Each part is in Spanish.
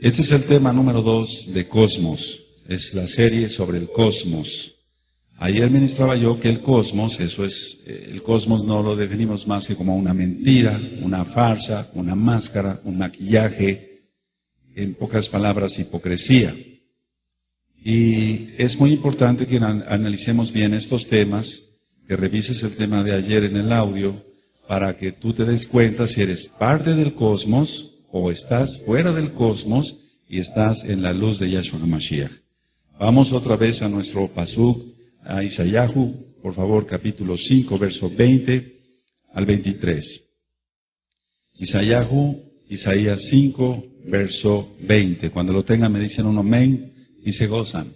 Este es el tema número 2 de Cosmos. Es la serie sobre el cosmos. Ayer ministraba yo que el cosmos, el cosmos no lo definimos más que como una mentira, una farsa, una máscara, un maquillaje, en pocas palabras, hipocresía. Y es muy importante que analicemos bien estos temas, que revises el tema de ayer en el audio, para que tú te des cuenta si eres parte del cosmos o estás fuera del cosmos y estás en la luz de Yahshua HaMashiach. Vamos otra vez a nuestro pasuk, a Isayahu, por favor, capítulo 5, verso 20 al 23. Isaías 5, verso 20. Cuando lo tengan me dicen un amén y se gozan.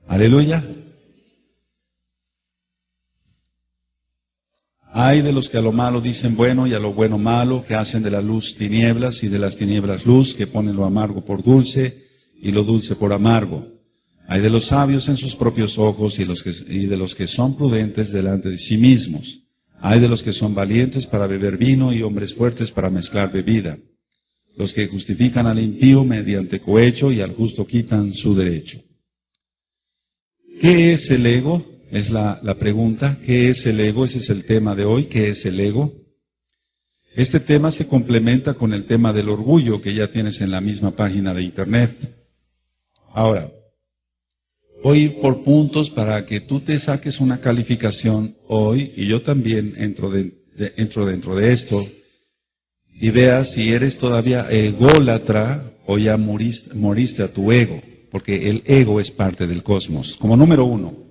Aleluya. Hay de los que a lo malo dicen bueno y a lo bueno malo, que hacen de la luz tinieblas y de las tinieblas luz, que ponen lo amargo por dulce y lo dulce por amargo. Hay de los sabios en sus propios ojos y de los que son prudentes delante de sí mismos. Hay de los que son valientes para beber vino y hombres fuertes para mezclar bebida. Los que justifican al impío mediante cohecho y al justo quitan su derecho. ¿Qué es el ego? Es la pregunta. ¿Qué es el ego? Ese es el tema de hoy. ¿Qué es el ego? Este tema se complementa con el tema del orgullo que ya tienes en la misma página de internet. Ahora, voy a ir por puntos para que tú te saques una calificación hoy, y yo también entro dentro de esto, y veas si eres todavía ególatra o ya moriste a tu ego, porque el ego es parte del cosmos. Como número 1,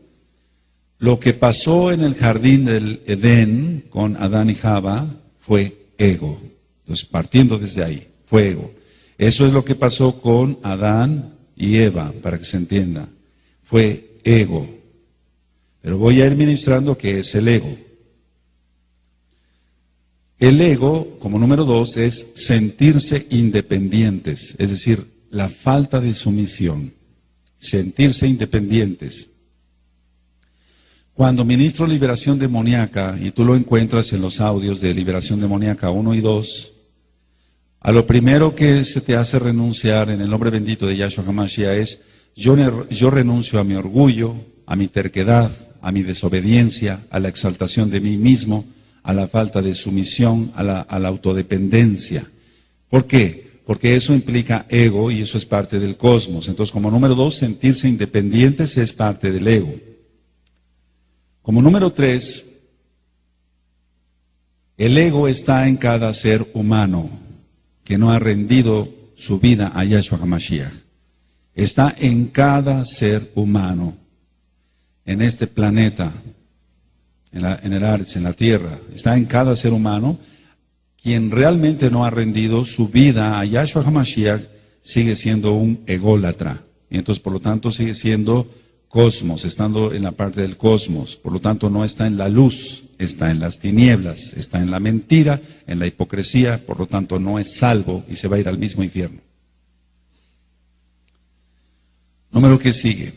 lo que pasó en el jardín del Edén con Adán y Java fue ego. Entonces, partiendo desde ahí, fue ego. Eso es lo que pasó con Adán y Eva, para que se entienda. Fue ego. Pero voy a ir ministrando qué es el ego. El ego, como número 2, es sentirse independientes, es decir, la falta de sumisión. Sentirse independientes. Cuando ministro liberación demoníaca, y tú lo encuentras en los audios de liberación demoníaca 1 y 2, a lo primero que se te hace renunciar en el nombre bendito de Yahshua HaMashiach es: yo renuncio a mi orgullo, a mi terquedad, a mi desobediencia, a la exaltación de mí mismo, a la falta de sumisión, a la autodependencia. ¿Por qué? Porque eso implica ego y eso es parte del cosmos. Entonces, como número 2, sentirse independientes es parte del ego. Como número 3, el ego está en cada ser humano que no ha rendido su vida a Yahshua HaMashiach. Está en cada ser humano, en este planeta, en el Aretz, en la tierra. Está en cada ser humano. Quien realmente no ha rendido su vida a Yahshua HaMashiach sigue siendo un ególatra. Y entonces, por lo tanto, sigue siendo cosmos, estando en la parte del cosmos. Por lo tanto, no está en la luz, está en las tinieblas, está en la mentira, en la hipocresía. Por lo tanto, no es salvo y se va a ir al mismo infierno. Número que sigue.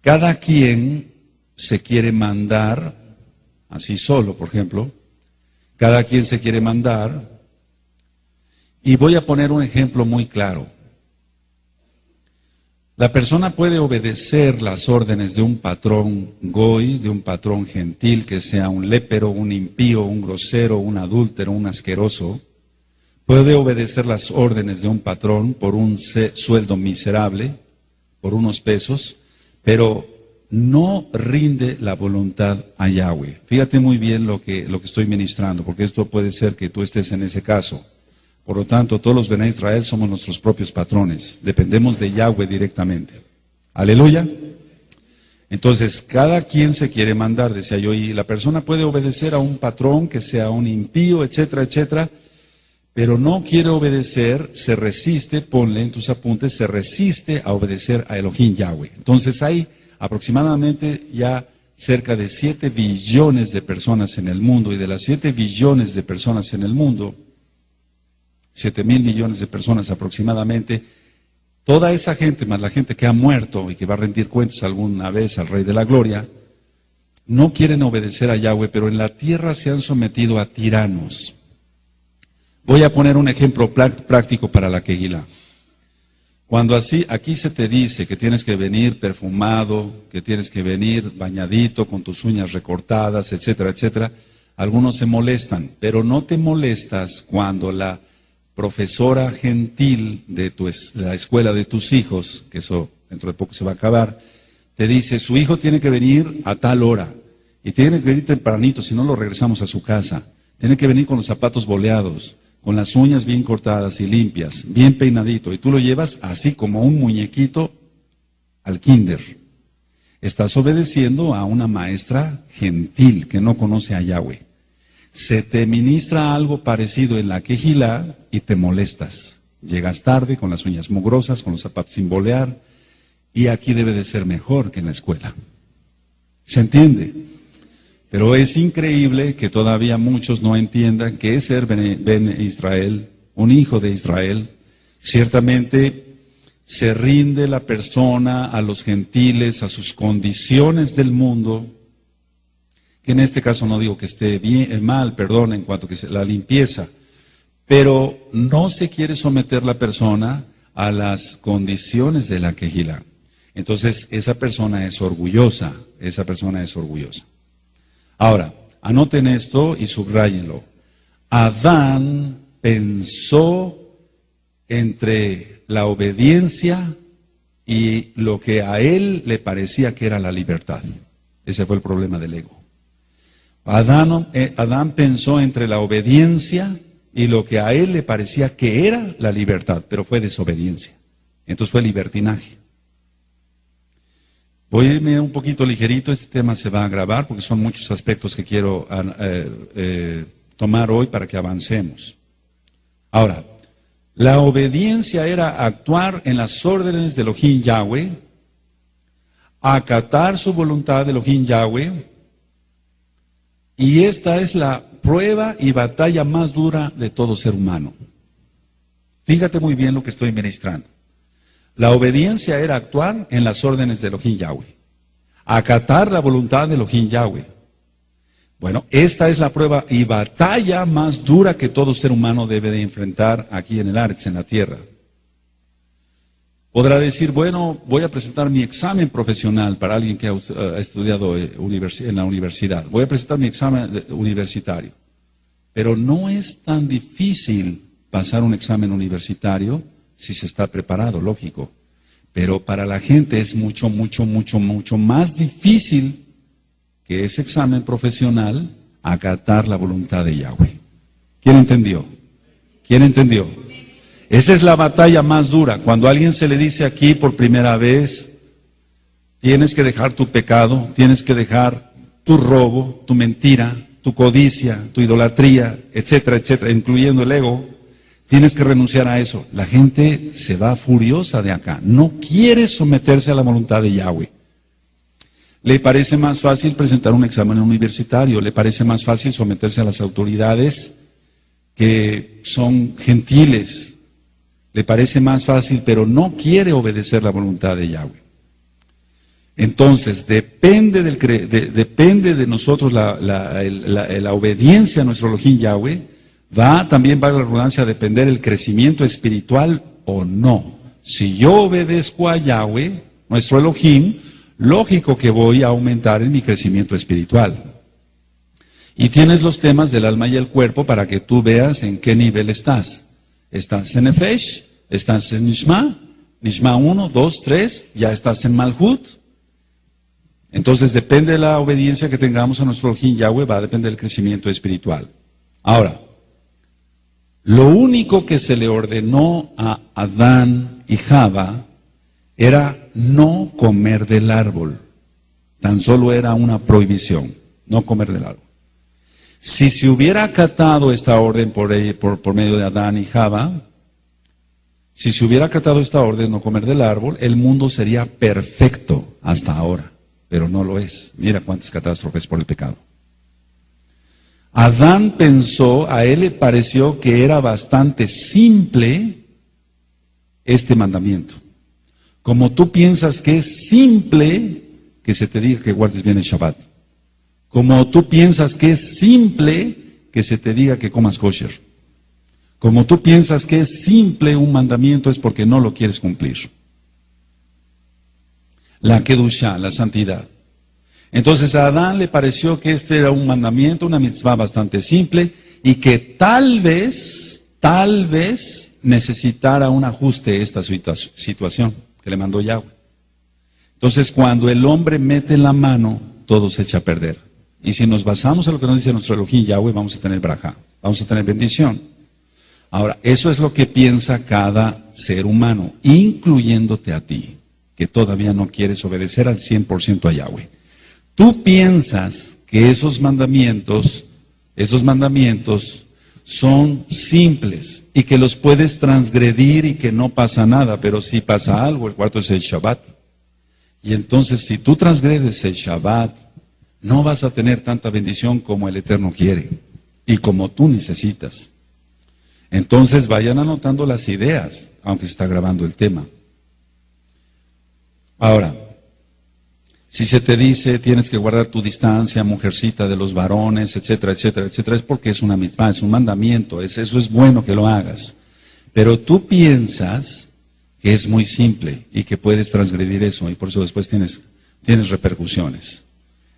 Cada quien se quiere mandar, así solo, por ejemplo. Cada quien se quiere mandar. Y voy a poner un ejemplo muy claro. La persona puede obedecer las órdenes de un patrón goy, de un patrón gentil, que sea un lépero, un impío, un grosero, un adúltero, un asqueroso. Puede obedecer las órdenes de un patrón por un sueldo miserable, por unos pesos, pero no rinde la voluntad a Yahweh. Fíjate muy bien lo que estoy ministrando, porque esto puede ser que tú estés en ese caso. Por lo tanto, todos los Bnei Israel somos nuestros propios patrones. Dependemos de Yahweh directamente. Aleluya. Entonces, cada quien se quiere mandar, decía yo, y la persona puede obedecer a un patrón que sea un impío, etcétera, etcétera, pero no quiere obedecer, se resiste, ponle en tus apuntes, se resiste a obedecer a Elohim Yahweh. Entonces hay aproximadamente ya cerca de 7 billones de personas en el mundo, y de las 7 billones de personas en el mundo, 7,000 millones de personas aproximadamente, toda esa gente, más la gente que ha muerto y que va a rendir cuentas alguna vez al Rey de la Gloria, no quieren obedecer a Yahweh, pero en la tierra se han sometido a tiranos. Voy a poner un ejemplo práctico para la Kehilá. Cuando aquí se te dice que tienes que venir perfumado, que tienes que venir bañadito, con tus uñas recortadas, etcétera, etcétera, algunos se molestan, pero no te molestas cuando la profesora gentil de la escuela de tus hijos, que eso dentro de poco se va a acabar, te dice, su hijo tiene que venir a tal hora, y tiene que venir tempranito, si no lo regresamos a su casa, tiene que venir con los zapatos boleados, con las uñas bien cortadas y limpias, bien peinadito, y tú lo llevas así como un muñequito al kinder. Estás obedeciendo a una maestra gentil que no conoce a Yahweh. Se te ministra algo parecido en la Kehilá y te molestas. Llegas tarde con las uñas mugrosas, con los zapatos sin bolear, y aquí debe de ser mejor que en la escuela. ¿Se entiende? Pero es increíble que todavía muchos no entiendan que es ser Ben Israel, un hijo de Israel. Ciertamente se rinde la persona a los gentiles, a sus condiciones del mundo, que en este caso no digo que esté mal, perdón, en cuanto que la limpieza, pero no se quiere someter la persona a las condiciones de la Kehilá. Entonces esa persona es orgullosa, Ahora, anoten esto y subrayenlo. Adán pensó entre la obediencia y lo que a él le parecía que era la libertad. Ese fue el problema del ego. Adán pensó entre la obediencia y lo que a él le parecía que era la libertad, pero fue desobediencia. Entonces fue libertinaje. Voy a irme un poquito ligerito, este tema se va a grabar porque son muchos aspectos que quiero tomar hoy para que avancemos. Ahora, la obediencia era actuar en las órdenes de Elohim Yahweh, acatar su voluntad de Elohim Yahweh, y esta es la prueba y batalla más dura de todo ser humano. Fíjate muy bien lo que estoy ministrando. La obediencia era actuar en las órdenes de Elohim Yahweh, acatar la voluntad de Elohim Yahweh. Bueno, esta es la prueba y batalla más dura que todo ser humano debe de enfrentar aquí en el Aretz, en la tierra. Podrá decir, bueno, voy a presentar mi examen profesional para alguien que ha estudiado en la universidad. Voy a presentar mi examen universitario. Pero no es tan difícil pasar un examen universitario si se está preparado, lógico. Pero para la gente es mucho más difícil que ese examen profesional acatar la voluntad de Yahweh. ¿Quién entendió? ¿Quién entendió? Esa es la batalla más dura. Cuando a alguien se le dice aquí por primera vez, tienes que dejar tu pecado, tienes que dejar tu robo, tu mentira, tu codicia, tu idolatría, etcétera, etcétera, incluyendo el ego. Tienes que renunciar a eso. La gente se va furiosa de acá. No quiere someterse a la voluntad de Yahweh. Le parece más fácil presentar un examen universitario. Le parece más fácil someterse a las autoridades que son gentiles. Le parece más fácil, pero no quiere obedecer la voluntad de Yahweh. Entonces, depende de nosotros la obediencia a nuestro Elohim Yahweh. También va la redundancia a depender el crecimiento espiritual o no. Si yo obedezco a Yahweh, nuestro Elohim, lógico que voy a aumentar en mi crecimiento espiritual. Y tienes los temas del alma y el cuerpo para que tú veas en qué nivel estás. Estás en Nefesh, estás en Nishma 1, 2, 3, ya estás en Malhut. Entonces depende de la obediencia que tengamos a nuestro Elohim Yahweh, va a depender del crecimiento espiritual. Ahora, lo único que se le ordenó a Adán y Java era no comer del árbol. Tan solo era una prohibición, no comer del árbol. Si se hubiera acatado esta orden por medio de Adán y Java, si se hubiera acatado esta orden no comer del árbol, el mundo sería perfecto hasta ahora, pero no lo es. Mira cuántas catástrofes por el pecado. Adán pensó, a él le pareció que era bastante simple este mandamiento. Como tú piensas que es simple que se te diga que guardes bien el Shabbat. Como tú piensas que es simple que se te diga que comas kosher. Como tú piensas que es simple un mandamiento, es porque no lo quieres cumplir. La Kedushá, la santidad. Entonces a Adán le pareció que este era un mandamiento, una mitzvah bastante simple, y que tal vez necesitara un ajuste esta situación que le mandó Yahweh. Entonces cuando el hombre mete la mano, todo se echa a perder. Y si nos basamos en lo que nos dice nuestro Elohim Yahweh, vamos a tener braja, vamos a tener bendición. Ahora, eso es lo que piensa cada ser humano, incluyéndote a ti, que todavía no quieres obedecer al 100% a Yahweh. Tú piensas que esos mandamientos son simples y que los puedes transgredir y que no pasa nada, pero sí pasa algo. El cuarto es el Shabbat. Y entonces, si tú transgredes el Shabbat, no vas a tener tanta bendición como el Eterno quiere y como tú necesitas. Entonces, vayan anotando las ideas, aunque se está grabando el tema. Ahora, si se te dice tienes que guardar tu distancia, mujercita, de los varones, etcétera, etcétera, etcétera, es porque es una mitzvah, es un mandamiento, eso es bueno que lo hagas. Pero tú piensas que es muy simple y que puedes transgredir eso y por eso después tienes repercusiones.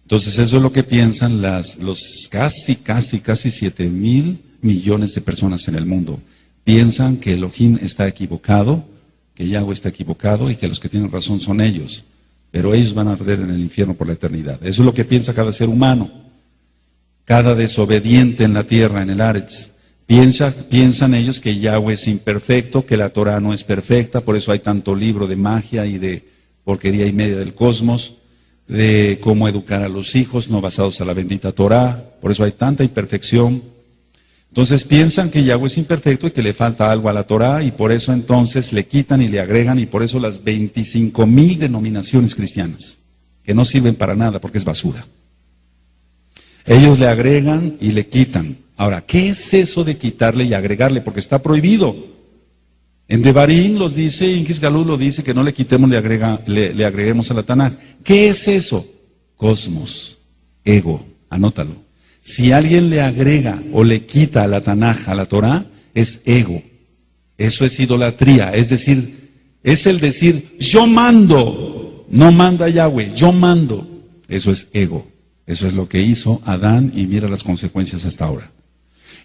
Entonces eso es lo que piensan los casi 7,000 millones de personas en el mundo. Piensan que Elohim está equivocado, que Yahweh está equivocado y que los que tienen razón son ellos. Pero ellos van a arder en el infierno por la eternidad. Eso es lo que piensa cada ser humano. Cada desobediente en la tierra, en el Aretz. Piensan ellos que Yahweh es imperfecto, que la Torah no es perfecta, por eso hay tanto libro de magia y de porquería y media del cosmos, de cómo educar a los hijos, no basados a la bendita Torah, por eso hay tanta imperfección. Entonces piensan que Yahweh es imperfecto y que le falta algo a la Torah y por eso entonces le quitan y le agregan y por eso las 25,000 denominaciones cristianas, que no sirven para nada porque es basura. Ellos le agregan y le quitan. Ahora, ¿qué es eso de quitarle y agregarle? Porque está prohibido. En Devarim los dice, en Kisgalú lo dice, que no le quitemos, le agreguemos a la Tanaj. ¿Qué es eso? Cosmos, ego, anótalo. Si alguien le agrega o le quita a la Tanaj, a la Torah, es ego. Eso es idolatría, es decir, es el decir, yo mando, no manda Yahweh, yo mando. Eso es ego. Eso es lo que hizo Adán y mira las consecuencias hasta ahora.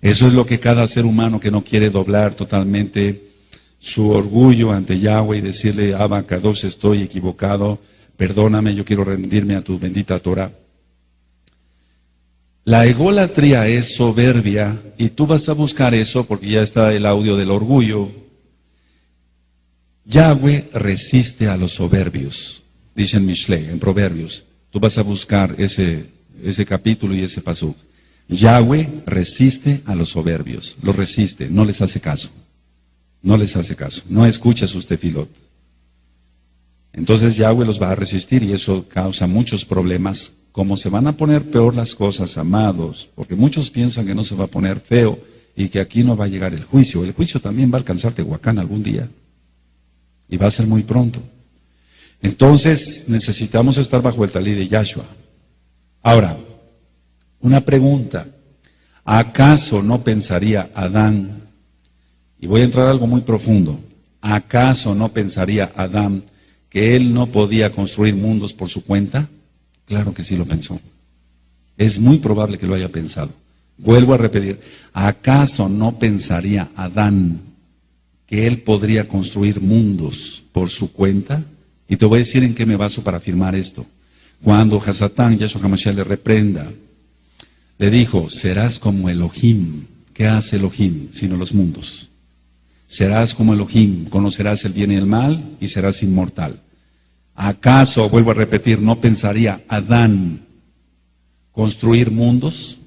Eso es lo que cada ser humano que no quiere doblar totalmente su orgullo ante Yahweh y decirle, Abba Kadosh, estoy equivocado, perdóname, yo quiero rendirme a tu bendita Torah. La egolatría es soberbia y tú vas a buscar eso porque ya está el audio del orgullo. Yahweh resiste a los soberbios, dice en Mishlei, en Proverbios. Tú vas a buscar ese capítulo y ese pasuk. Yahweh resiste a los soberbios, los resiste, no les hace caso. No les hace caso, no escucha sus tefilot. Entonces Yahweh los va a resistir y eso causa muchos problemas. Como se van a poner peor las cosas, amados, porque muchos piensan que no se va a poner feo y que aquí no va a llegar el juicio. El juicio también va a alcanzar Tehuacán algún día y va a ser muy pronto. Entonces necesitamos estar bajo el talí de Yahshua. Ahora, una pregunta. ¿Acaso no pensaría Adán, y voy a entrar a algo muy profundo, ¿acaso no pensaría Adán que él no podía construir mundos por su cuenta? Claro que sí lo pensó. Es muy probable que lo haya pensado. Vuelvo a repetir, ¿acaso no pensaría Adán que él podría construir mundos por su cuenta? Y te voy a decir en qué me baso para afirmar esto. Cuando Hasatán, Yahshua HaMashiach, le reprenda, le dijo, serás como Elohim. ¿Qué hace Elohim sino los mundos? Serás como Elohim, conocerás el bien y el mal y serás inmortal. ¿Acaso, vuelvo a repetir, no pensaría Adán construir mundos?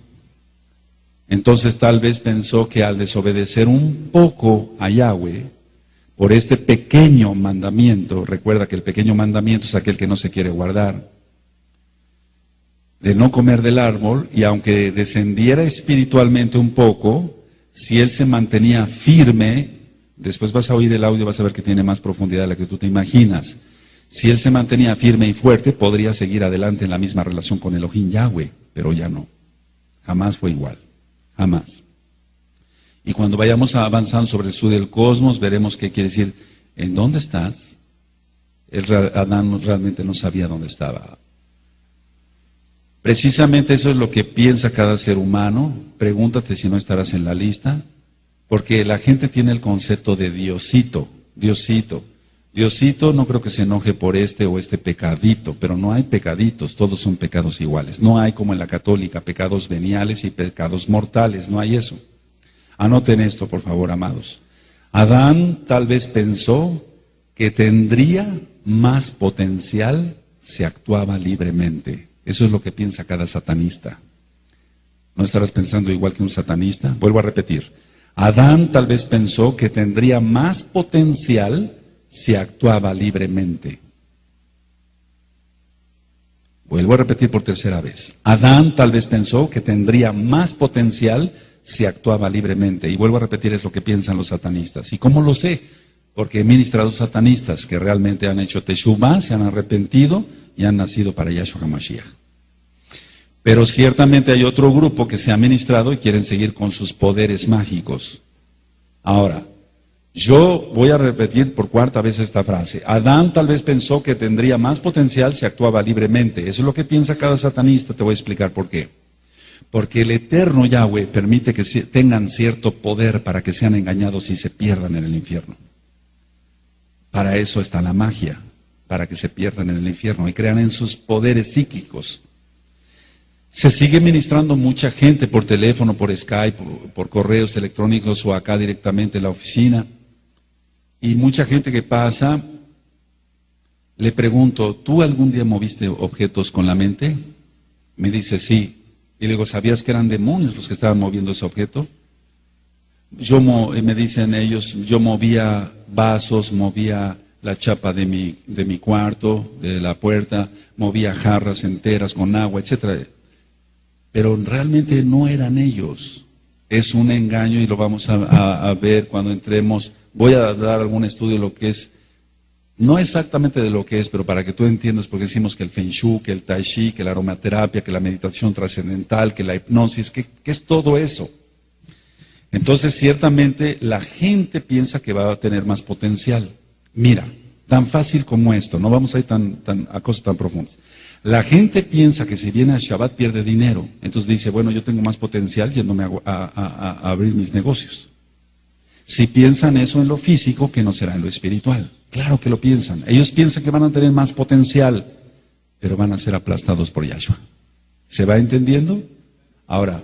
Entonces tal vez pensó que al desobedecer un poco a Yahweh, por este pequeño mandamiento, recuerda que el pequeño mandamiento es aquel que no se quiere guardar, de no comer del árbol, y aunque descendiera espiritualmente un poco, si él se mantenía firme, después vas a oír el audio, vas a ver que tiene más profundidad de la que tú te imaginas. Si él se mantenía firme y fuerte, podría seguir adelante en la misma relación con Elohim Yahweh, pero ya no. Jamás fue igual, jamás. Y cuando vayamos avanzando sobre el estudio del cosmos, veremos qué quiere decir, ¿en dónde estás? Adán realmente no sabía dónde estaba. Precisamente eso es lo que piensa cada ser humano. Pregúntate si no estarás en la lista, porque la gente tiene el concepto de Diosito, Diosito. Diosito no creo que se enoje por este o este pecadito, pero no hay pecaditos, todos son pecados iguales. No hay como en la católica, pecados veniales y pecados mortales, no hay eso. Anoten esto, por favor, amados. Adán tal vez pensó que tendría más potencial si actuaba libremente. Eso es lo que piensa cada satanista. ¿No estarás pensando igual que un satanista? Vuelvo a repetir. Adán tal vez pensó que tendría más potencial si actuaba libremente. Vuelvo a repetir por tercera vez. Adán tal vez pensó que tendría más potencial si actuaba libremente. Y vuelvo a repetir, es lo que piensan los satanistas. ¿Y cómo lo sé? Porque he ministrado satanistas que realmente han hecho teshuvá, se han arrepentido y han nacido para Yahshua HaMashiach. Pero ciertamente hay otro grupo que se ha ministrado y quieren seguir con sus poderes mágicos. Ahora, yo voy a repetir por cuarta vez esta frase. Adán tal vez pensó que tendría más potencial si actuaba libremente. Eso es lo que piensa cada satanista, te voy a explicar por qué. Porque el eterno Yahweh permite que tengan cierto poder para que sean engañados y se pierdan en el infierno. Para eso está la magia, para que se pierdan en el infierno y crean en sus poderes psíquicos. Se sigue ministrando mucha gente por teléfono, por Skype, por correos electrónicos o acá directamente en la oficina. Y mucha gente que pasa, le pregunto, ¿tú algún día moviste objetos con la mente? Me dice, sí. Y le digo, ¿sabías que eran demonios los que estaban moviendo ese objeto? Me dicen ellos, yo movía vasos, movía la chapa de mi cuarto, de la puerta, movía jarras enteras con agua, etcétera. Pero realmente no eran ellos. Es un engaño y lo vamos a ver cuando entremos. Voy a dar algún estudio de lo que es, no exactamente de lo que es, pero para que tú entiendas, porque decimos que el Feng Shui, que el Tai Chi, que la aromaterapia, que la meditación trascendental, que la hipnosis, que es todo eso. Entonces, ciertamente, la gente piensa que va a tener más potencial. Mira, tan fácil como esto, no vamos a ir a cosas tan profundas. La gente piensa que si viene a Shabbat pierde dinero. Entonces dice, bueno, yo tengo más potencial yéndome a abrir mis negocios. Si piensan eso en lo físico, que no será en lo espiritual. Claro que lo piensan. Ellos piensan que van a tener más potencial, pero van a ser aplastados por Yahshua. ¿Se va entendiendo? Ahora,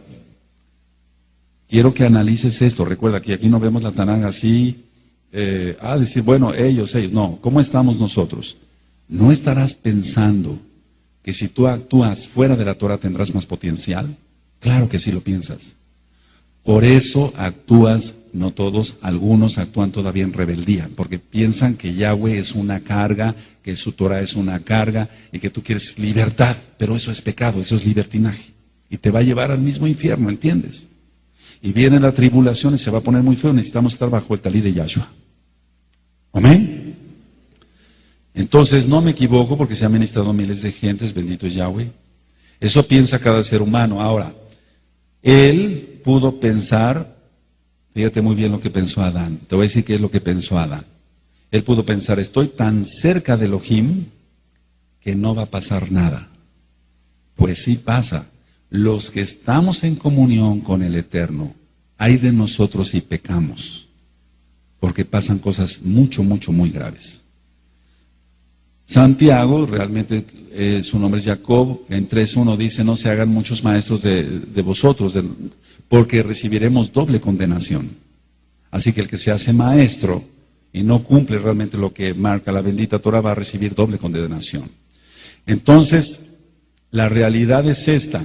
quiero que analices esto. Recuerda que aquí no vemos la Tanaj así, decir, bueno, ellos. No, ¿cómo estamos nosotros? ¿No estarás pensando que si tú actúas fuera de la Torah tendrás más potencial? Claro que sí lo piensas. Por eso actúas, no todos, algunos actúan todavía en rebeldía, porque piensan que Yahweh es una carga, que su Torah es una carga y que tú quieres libertad, pero eso es pecado, eso es libertinaje y te va a llevar al mismo infierno, ¿entiendes? Y viene la tribulación y se va a poner muy feo, necesitamos estar bajo el talí de Yahshua. Amén. Entonces no me equivoco porque se han ministrado miles de gentes, bendito es Yahweh. Eso piensa cada ser humano. Ahora, él pudo pensar, fíjate muy bien lo que pensó Adán, te voy a decir qué es lo que pensó Adán. Él pudo pensar, estoy tan cerca de Elohim que no va a pasar nada. Pues sí pasa. Los que estamos en comunión con el Eterno, hay de nosotros si pecamos, porque pasan cosas muy graves. Santiago, realmente su nombre es Jacob, en 3:1 dice, no se hagan muchos maestros de vosotros, porque recibiremos doble condenación. Así que el que se hace maestro y no cumple realmente lo que marca la bendita Torah va a recibir doble condenación. Entonces, la realidad es esta.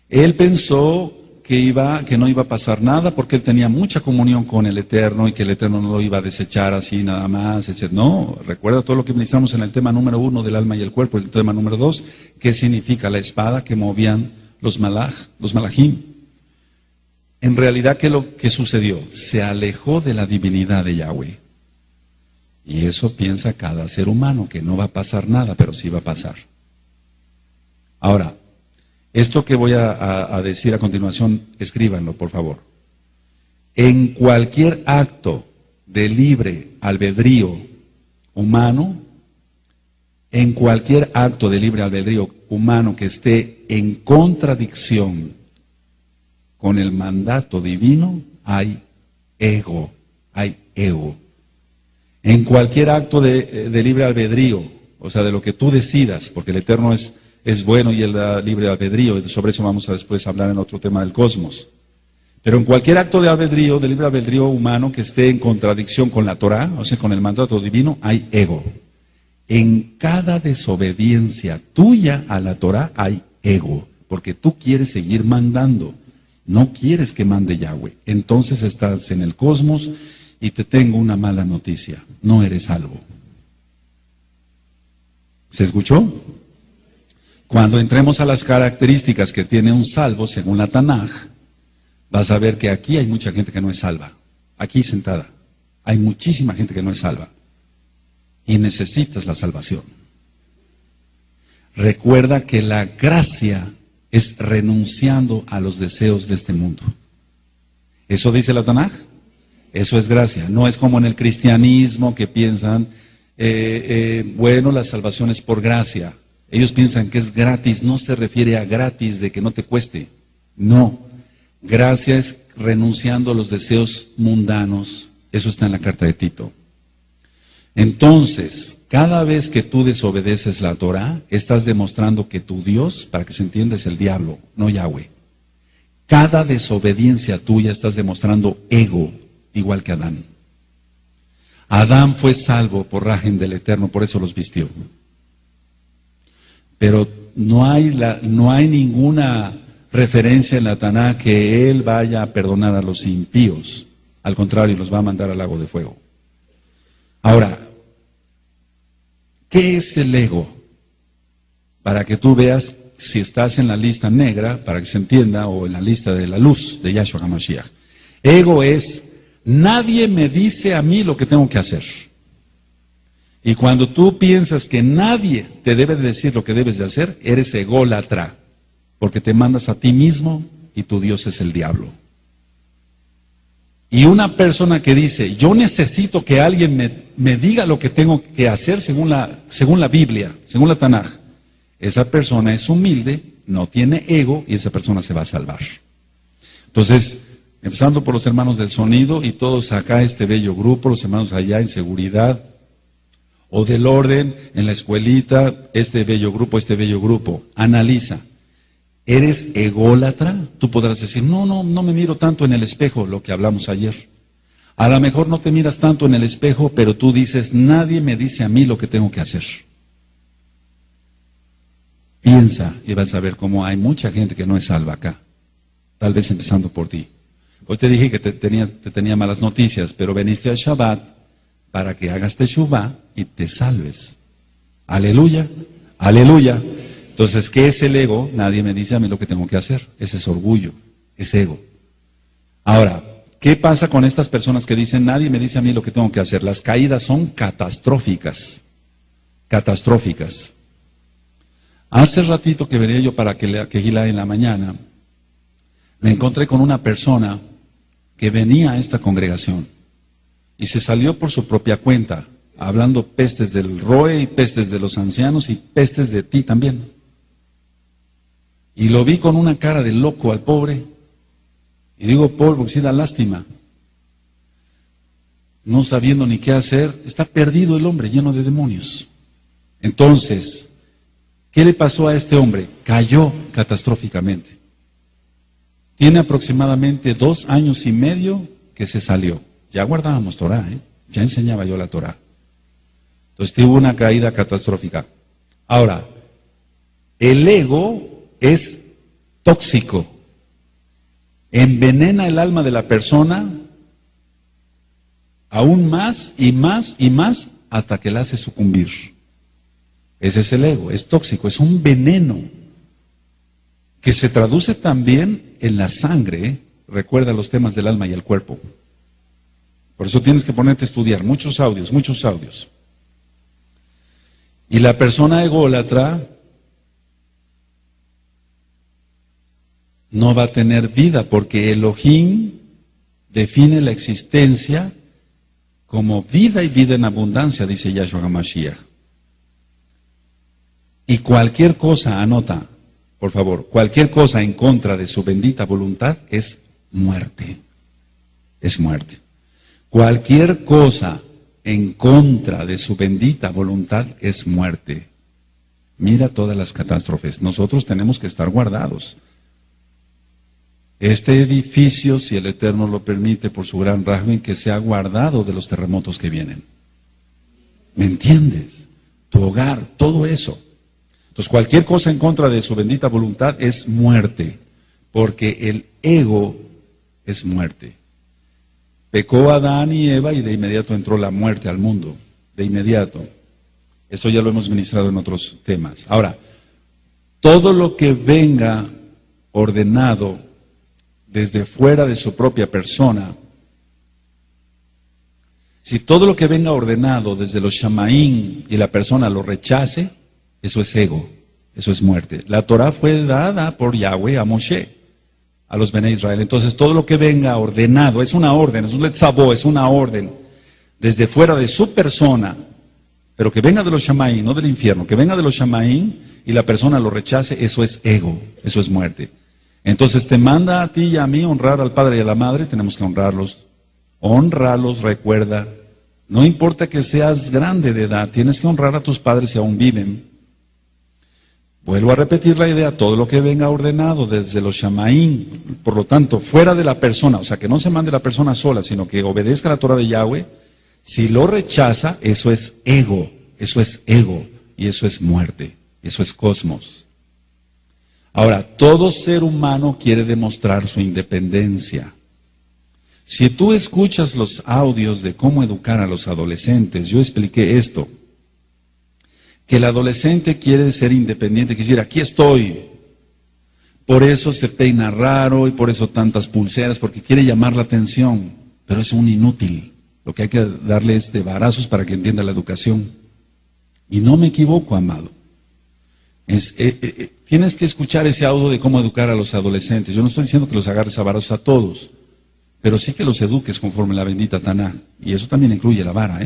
Él pensó que no iba a pasar nada porque él tenía mucha comunión con el Eterno y que el Eterno no lo iba a desechar así nada más, etc. No, recuerda todo lo que ministramos en el tema número 1 del alma y el cuerpo, el tema número 2, ¿qué significa la espada que movían los malajim? En realidad, ¿qué es lo que sucedió? Se alejó de la divinidad de Yahweh. Y eso piensa cada ser humano, que no va a pasar nada, pero sí va a pasar. Ahora, esto que voy a decir a continuación, escríbanlo, por favor. En cualquier acto de libre albedrío humano, en cualquier acto de libre albedrío humano que esté en contradicción con el mandato divino, hay ego, hay ego. En cualquier acto de libre albedrío, o sea, de lo que tú decidas, porque el Eterno es bueno y Él da libre albedrío, y sobre eso vamos a después hablar en otro tema del cosmos. Pero en cualquier acto de albedrío, de libre albedrío humano que esté en contradicción con la Torah, o sea, con el mandato divino, hay ego. En cada desobediencia tuya a la Torah hay ego, porque tú quieres seguir mandando, no quieres que mande Yahweh. Entonces estás en el cosmos y te tengo una mala noticia, no eres salvo. ¿Se escuchó? Cuando entremos a las características que tiene un salvo según la Tanaj, vas a ver que aquí hay mucha gente que no es salva. Aquí sentada, hay muchísima gente que no es salva. Y necesitas la salvación. Recuerda que la gracia es renunciando a los deseos de este mundo. ¿Eso dice la Tanaj? Eso es gracia. No es como en el cristianismo que piensan, bueno, la salvación es por gracia. Ellos piensan que es gratis. No se refiere a gratis de que no te cueste. No. Gracia es renunciando a los deseos mundanos. Eso está en la carta de Tito. Entonces, cada vez que tú desobedeces la Torah, estás demostrando que tu Dios, para que se entienda, es el diablo, no Yahweh. Cada desobediencia tuya estás demostrando ego, igual que Adán. Adán fue salvo por rajen del Eterno, por eso los vistió. Pero no hay ninguna referencia en la Taná que Él vaya a perdonar a los impíos. Al contrario, los va a mandar al lago de fuego. Ahora, ¿qué es el ego? Para que tú veas si estás en la lista negra, para que se entienda, o en la lista de la luz de Yahshua HaMashiach. Ego es, nadie me dice a mí lo que tengo que hacer. Y cuando tú piensas que nadie te debe de decir lo que debes de hacer, eres ególatra, porque te mandas a ti mismo y tu Dios es el diablo. Y una persona que dice, yo necesito que alguien me diga lo que tengo que hacer según la Biblia, según la Tanaj, esa persona es humilde, no tiene ego y esa persona se va a salvar. Entonces, empezando por los hermanos del sonido y todos acá, este bello grupo, los hermanos allá en seguridad, o del orden, en la escuelita, este bello grupo, analiza. ¿Eres ególatra? Tú podrás decir, no me miro tanto en el espejo, lo que hablamos ayer. A lo mejor no te miras tanto en el espejo, pero tú dices, nadie me dice a mí lo que tengo que hacer. Piensa y vas a ver cómo hay mucha gente que no es salva acá. Tal vez empezando por ti. Hoy te dije que te tenía malas noticias, pero veniste al Shabbat para que hagas teshuvah y te salves. Aleluya, aleluya. Entonces, ¿qué es el ego? Nadie me dice a mí lo que tengo que hacer. Ese es orgullo, es ego. Ahora, ¿qué pasa con estas personas que dicen, nadie me dice a mí lo que tengo que hacer? Las caídas son catastróficas, catastróficas. Hace ratito que venía yo para que Gila en la mañana, me encontré con una persona que venía a esta congregación y se salió por su propia cuenta, hablando pestes del Roe y pestes de los ancianos y pestes de ti también. Y lo vi con una cara de loco al pobre. Y digo pobre porque sí da lástima. No sabiendo ni qué hacer, está perdido el hombre, lleno de demonios. Entonces, ¿qué le pasó a este hombre? Cayó catastróficamente. Tiene aproximadamente 2 años y medio que se salió. Ya guardábamos Torah, ya enseñaba yo la Torah. Entonces tuvo una caída catastrófica. Ahora, el ego es tóxico. Envenena el alma de la persona aún más y más y más hasta que la hace sucumbir. Ese es el ego, es tóxico, es un veneno que se traduce también en la sangre. Recuerda los temas del alma y el cuerpo. Por eso tienes que ponerte a estudiar muchos audios, muchos audios. Y la persona ególatra no va a tener vida porque Elohim define la existencia como vida y vida en abundancia, dice Yahshua HaMashiach. Y cualquier cosa, anota, por favor, cualquier cosa en contra de su bendita voluntad es muerte. Es muerte. Cualquier cosa en contra de su bendita voluntad es muerte. Mira todas las catástrofes. Nosotros tenemos que estar guardados. Este edificio, si el Eterno lo permite por su gran Rahman, que sea guardado de los terremotos que vienen. ¿Me entiendes? Tu hogar, todo eso. Entonces, cualquier cosa en contra de su bendita voluntad es muerte, porque el ego es muerte. Pecó Adán y Eva y de inmediato entró la muerte al mundo, de inmediato. Esto ya lo hemos ministrado en otros temas. Ahora, todo lo que venga ordenado desde fuera de su propia persona, si todo lo que venga ordenado desde los Shamaín y la persona lo rechace, eso es ego, eso es muerte. La Torah fue dada por Yahweh a Moshe, a los Bene Israel. Entonces todo lo que venga ordenado, es una orden, es un letzabó, es una orden, desde fuera de su persona, pero que venga de los Shamaín, no del infierno, que venga de los Shamaín y la persona lo rechace, eso es ego, eso es muerte. Entonces te manda a ti y a mí honrar al padre y a la madre, tenemos que honrarlos. Honralos, recuerda. No importa que seas grande de edad, tienes que honrar a tus padres si aún viven. Vuelvo a repetir la idea, todo lo que venga ordenado desde los Shamaín, por lo tanto, fuera de la persona, o sea, que no se mande la persona sola, sino que obedezca la Torah de Yahweh, si lo rechaza, eso es ego, y eso es muerte, eso es cosmos. Ahora, todo ser humano quiere demostrar su independencia. Si tú escuchas los audios de cómo educar a los adolescentes, yo expliqué esto, que el adolescente quiere ser independiente, quiere decir, aquí estoy. Por eso se peina raro y por eso tantas pulseras, porque quiere llamar la atención, pero es un inútil. Lo que hay que darle es de varazos para que entienda la educación. Y no me equivoco, amado. Tienes que escuchar ese audio de cómo educar a los adolescentes. Yo no estoy diciendo que los agarres a varazos a todos, pero sí que los eduques conforme la bendita Taná. Y eso también incluye la vara,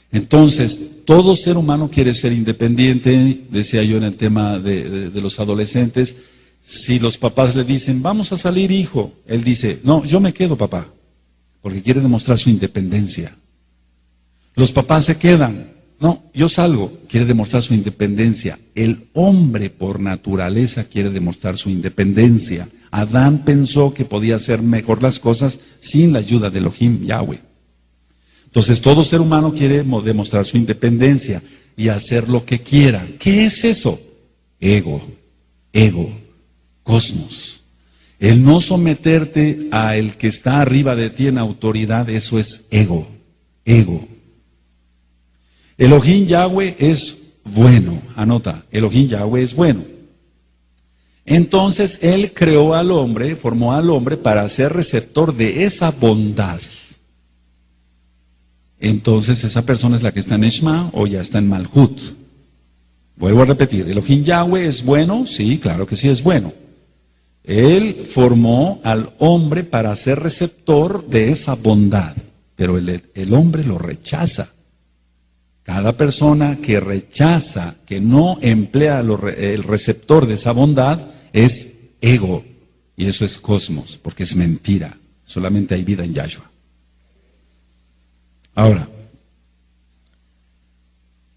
Entonces, todo ser humano quiere ser independiente, decía yo en el tema de los adolescentes. Si los papás le dicen, vamos a salir, hijo, él dice, no, yo me quedo, papá, porque quiere demostrar su independencia. Los papás se quedan, no, yo salgo, quiere demostrar su independencia. El hombre por naturaleza quiere demostrar su independencia. Adán pensó que podía hacer mejor las cosas sin la ayuda de Elohim, Yahweh. Entonces todo ser humano quiere demostrar su independencia y hacer lo que quiera. ¿Qué es eso? Ego, cosmos. El no someterte a el que está arriba de ti en autoridad, eso es ego. Elohim Yahweh es bueno, anota, Elohim Yahweh es bueno. Entonces Él creó al hombre, formó al hombre para ser receptor de esa bondad. Entonces esa persona es la que está en Shema o ya está en Malhut. Vuelvo a repetir, Elohim Yahweh es bueno, sí, claro que sí es bueno. Él formó al hombre para ser receptor de esa bondad, pero el hombre lo rechaza. Cada persona que rechaza, que no emplea el receptor de esa bondad, es ego. Y eso es cosmos, porque es mentira. Solamente hay vida en Yahshua. Ahora,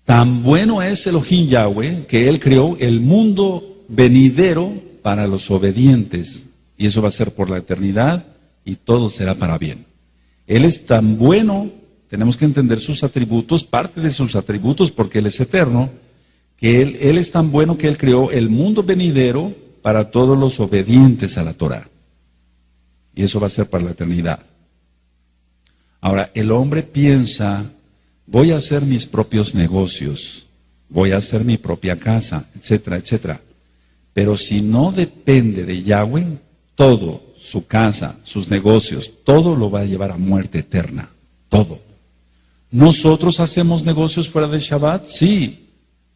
tan bueno es Elohim Yahweh que Él creó el mundo venidero para los obedientes. Y eso va a ser por la eternidad y todo será para bien. Él es tan bueno, tenemos que entender sus atributos, parte de sus atributos, porque Él es eterno, que Él es tan bueno que Él creó el mundo venidero para todos los obedientes a la Torah. Y eso va a ser para la eternidad. Ahora, el hombre piensa, voy a hacer mis propios negocios, voy a hacer mi propia casa, etcétera, etcétera. Pero si no depende de Yahweh, todo, su casa, sus negocios, todo lo va a llevar a muerte eterna, todo. ¿Nosotros hacemos negocios fuera de Shabbat? Sí.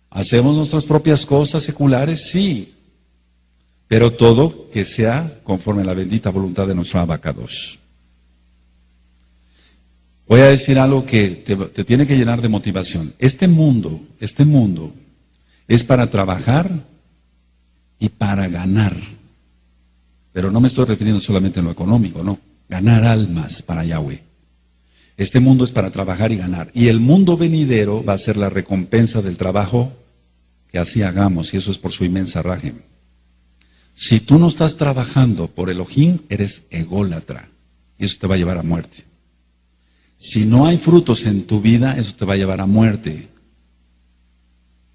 ¿Hacemos nuestras propias cosas seculares? Sí. Pero todo que sea conforme a la bendita voluntad de nuestro Abacadosh. Voy a decir algo que te tiene que llenar de motivación. Este mundo es para trabajar y para ganar. Pero no me estoy refiriendo solamente a lo económico, no. Ganar almas para Yahweh. Este mundo es para trabajar y ganar. Y el mundo venidero va a ser la recompensa del trabajo que así hagamos, y eso es por su inmensa rajem. Si tú no estás trabajando por Elohim, eres ególatra, y eso te va a llevar a muerte. Si no hay frutos en tu vida, eso te va a llevar a muerte.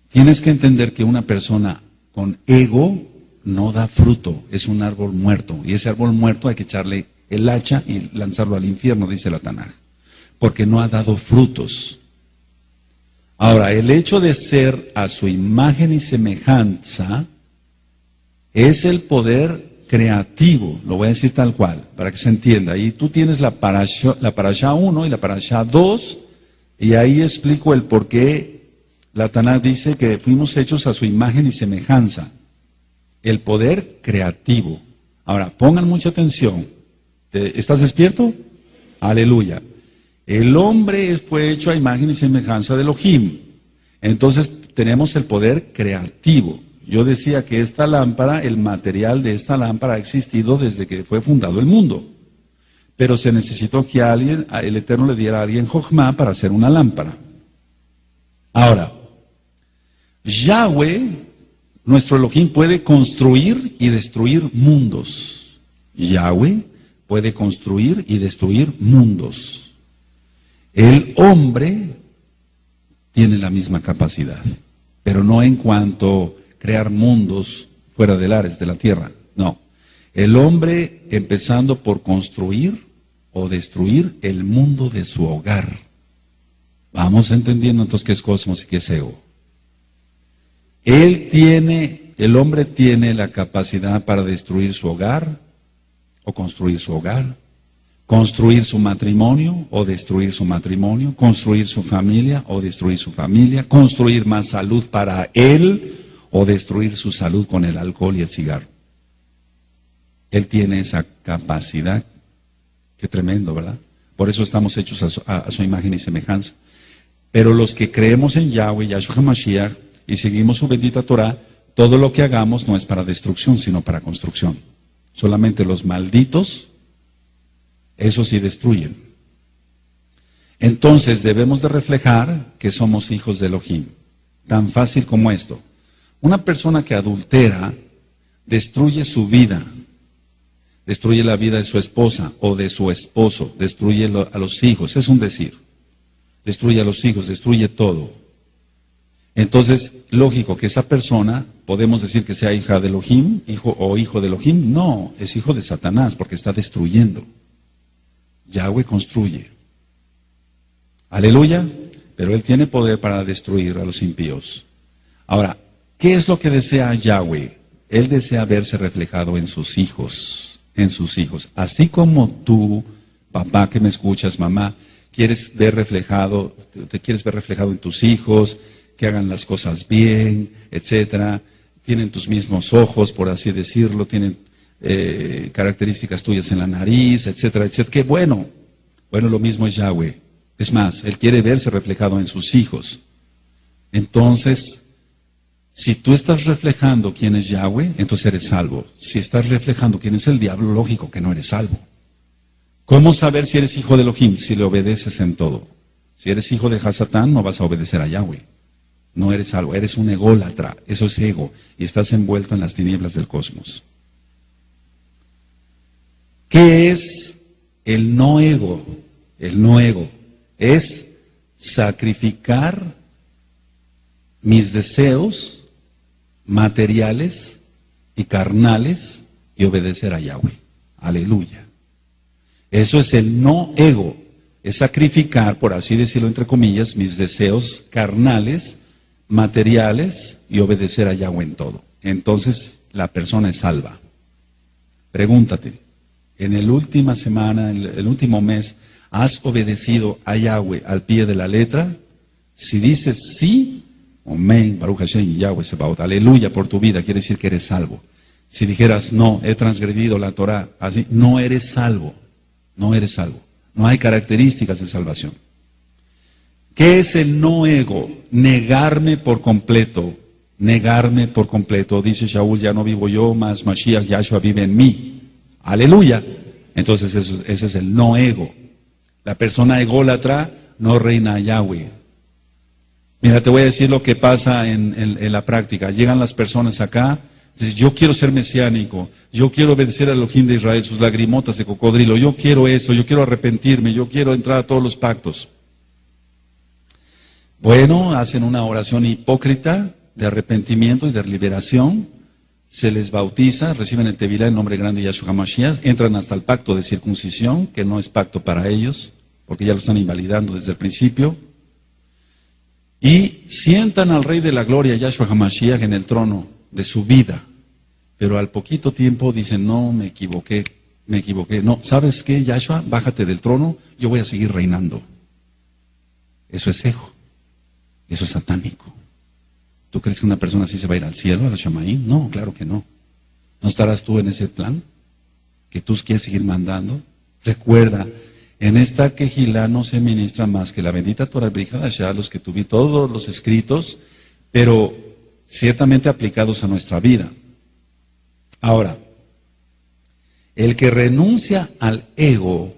Tienes que entender que una persona con ego no da fruto, es un árbol muerto, y ese árbol muerto hay que echarle el hacha y lanzarlo al infierno, dice la Tanaj, porque no ha dado frutos. Ahora, el hecho de ser a su imagen y semejanza es el poder creativo, lo voy a decir tal cual, para que se entienda. Y tú tienes la parashá 1 y la parashá 2, y ahí explico el por qué la Tanaj dice que fuimos hechos a su imagen y semejanza. El poder creativo. Ahora, pongan mucha atención. ¿Estás despierto? Aleluya. El hombre fue hecho a imagen y semejanza de Elohim. Entonces tenemos el poder creativo. Yo decía que esta lámpara, el material de esta lámpara ha existido desde que fue fundado el mundo. Pero se necesitó que el Eterno le diera a alguien Jochma para hacer una lámpara. Ahora, Yahweh, nuestro Elohim, puede construir y destruir mundos. Yahweh puede construir y destruir mundos. El hombre tiene la misma capacidad, pero no en cuanto a crear mundos fuera del Ares, de la tierra. No. El hombre empezando por construir o destruir el mundo de su hogar. Vamos entendiendo entonces qué es cosmos y qué es ego. El hombre tiene la capacidad para destruir su hogar o construir su hogar. Construir su matrimonio o destruir su matrimonio, construir su familia o destruir su familia, construir más salud para él o destruir su salud con el alcohol y el cigarro. Él tiene esa capacidad. Qué tremendo, ¿verdad? Por eso estamos hechos a su imagen y semejanza. Pero los que creemos en Yahweh, Yahshua HaMashiach, y seguimos su bendita Torah, todo lo que hagamos no es para destrucción, sino para construcción. Solamente los malditos, eso sí destruyen. Entonces debemos de reflejar que somos hijos de Elohim. Tan fácil como esto. Una persona que adultera destruye su vida, destruye la vida de su esposa o de su esposo, destruye a los hijos, es un decir. Destruye a los hijos, destruye todo. Entonces, lógico que esa persona, podemos decir que sea hija de Elohim, hijo de Elohim, no, es hijo de Satanás porque está destruyendo. Yahweh construye. Aleluya. Pero Él tiene poder para destruir a los impíos. Ahora, ¿qué es lo que desea Yahweh? Él desea verse reflejado en sus hijos. En sus hijos. Así como tú, papá que me escuchas, mamá, quieres ver reflejado, te quieres ver reflejado en tus hijos, que hagan las cosas bien, etcétera. Tienen tus mismos ojos, por así decirlo, tienen características tuyas en la nariz, etcétera, etcétera. Qué bueno. Bueno, lo mismo es Yahweh. Es más, Él quiere verse reflejado en sus hijos. Entonces, si tú estás reflejando quién es Yahweh, entonces eres salvo. Si estás reflejando quién es el diablo, lógico que no eres salvo. ¿Cómo saber si eres hijo de Elohim? Si le obedeces en todo. Si eres hijo de Hasatán, no vas a obedecer a Yahweh. No eres salvo, eres un ególatra. Eso es ego. Y estás envuelto en las tinieblas del cosmos. ¿Qué es el no ego? El no ego es sacrificar mis deseos materiales y carnales y obedecer a Yahweh. Aleluya. Eso es el no ego. Es sacrificar, por así decirlo entre comillas, mis deseos carnales, materiales y obedecer a Yahweh en todo. Entonces la persona es salva. Pregúntate. En la última semana, en el último mes, ¿has obedecido a Yahweh al pie de la letra? Si dices sí, amén, Baruch Hashem, Yahweh Sebaot, aleluya por tu vida, quiere decir que eres salvo. Si dijeras no, he transgredido la Torah, así, no eres salvo, no eres salvo. No hay características de salvación. ¿Qué es el no ego? Negarme por completo. Negarme por completo. Dice Shaul, ya no vivo yo, mas Mashiach Yahshua vive en mí. Aleluya. Entonces ese es el no ego. La persona ególatra no reina a Yahweh. Mira, te voy a decir lo que pasa en la práctica. Llegan las personas acá, dicen, yo quiero ser mesiánico, yo quiero obedecer al Elohim de Israel, sus lagrimotas de cocodrilo, yo quiero esto, yo quiero arrepentirme, yo quiero entrar a todos los pactos. Bueno, hacen una oración hipócrita de arrepentimiento y de liberación, se les bautiza, reciben el Tevilá en nombre grande de Yahshua HaMashiach, entran hasta el pacto de circuncisión, que no es pacto para ellos, porque ya lo están invalidando desde el principio, y sientan al Rey de la Gloria, Yahshua HaMashiach, en el trono de su vida, pero al poquito tiempo dicen, no, me equivoqué, no, ¿sabes qué, Yahshua? Bájate del trono, yo voy a seguir reinando. Eso es ego, eso es satánico. ¿Tú crees que una persona así se va a ir al cielo, a la Shamaín? No, claro que no. ¿No estarás tú en ese plan? ¿Que tú quieres seguir mandando? Recuerda, en esta quejilá no se ministra más que la bendita Torah Brihadashá, los que tuve todos los escritos, pero ciertamente aplicados a nuestra vida. Ahora, el que renuncia al ego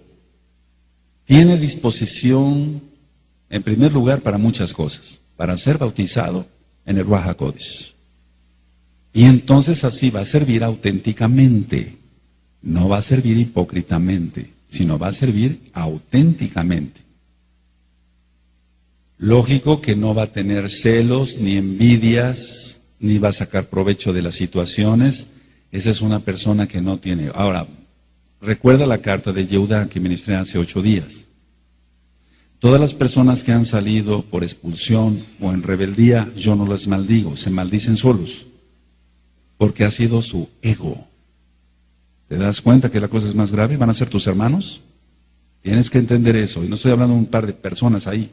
tiene disposición, en primer lugar, para muchas cosas. Para ser bautizado en el Ruach HaKodesh. Y entonces así va a servir auténticamente. No va a servir hipócritamente, sino va a servir auténticamente. Lógico que no va a tener celos, ni envidias, ni va a sacar provecho de las situaciones. Esa es una persona que no tiene. Ahora, recuerda la carta de Yehudá que ministré hace 8 días. Todas las personas que han salido por expulsión o en rebeldía, yo no las maldigo, se maldicen solos, porque ha sido su ego. ¿Te das cuenta que la cosa es más grave? ¿Van a ser tus hermanos? Tienes que entender eso, y no estoy hablando de un par de personas ahí,